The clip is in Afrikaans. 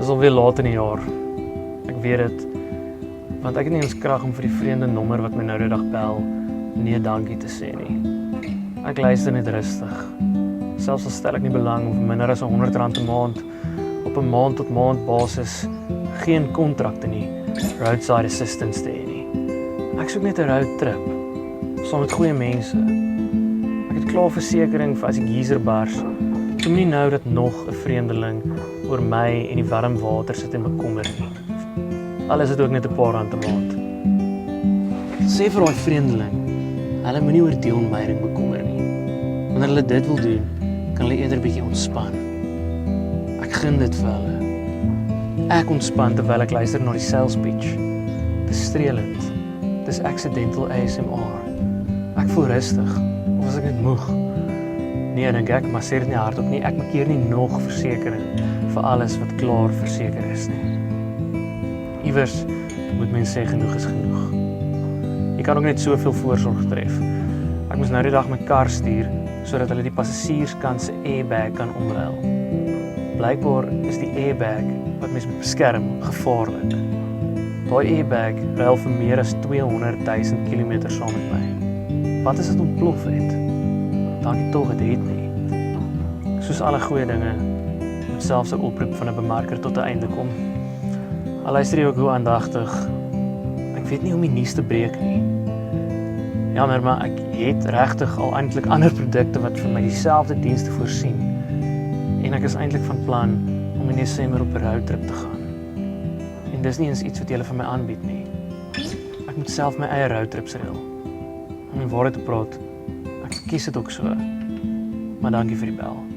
Dis alweer laat in die jaar. Ek weet dit, want ek het nie eens krag om vir die vreemde nommer wat my nou die dag bel, nee dankie te sê nie. Ek luister net rustig. Selfs al stel ek nie belang of minder as R100 'n maand, op 'n maand tot maand basis, geen kontrakte nie, roadside assistance te hê nie. Ek soek net 'n roadtrip, saam met goeie mense. Ek het klaar versekering vir as die geyser bars, kom nie nou dat nog 'n vreemdeling oor my en die warm water sit en bekommer nie. Al is dit ook net 'n paar rand 'n maand. Sê vir daai vreemdeling, hulle moenie oor die ontbering bekommer nie. Wanneer hulle dit wil doen, kan hulle eerder bietjie ontspan. Ek gun dit vir hulle. Ek ontspan terwyl ek luister na die sales pitch. Dis streelend. Dis accidental ASMR. Ek voel rustig, of as ek net moeg. Nee, dink ek, maar sê dit nie hardop nie. Ek maak hier nie nog versekering vir alles wat klaar verseker is nie. Iewers moet mens sê genoeg is genoeg. Jy kan ook net soveel voorsorg tref. Ek moes nou die dag my kar stuur, sodat hulle die passasierskant se airbag kan omruil. Blykbaar is die airbag wat mens moet beskerm gevaarlik. Daai airbag ruil vir meer as 200.000 km saam met my. Wat as dit ontplof het? Dankie tog dit het nie. Soos alle goeie dinge, moet selfs 'n oproep van 'n bemarker tot 'n einde kom. Al luister jy ook hoe aandagtig, ek weet nie om die nuus te breek nie. Jammer, maar ek het regtig al eintlik ander produkte wat vir my dieselfde dienste voorsien. En ek is eintlik van plan om in Desember op 'n roadtrip te gaan. En dis nie eens iets wat julle vir my aanbied nie. Ek moet self my eie roadtrips reël. Om die waarheid te praat, ek kies dit ook so. Maar dankie vir die bel.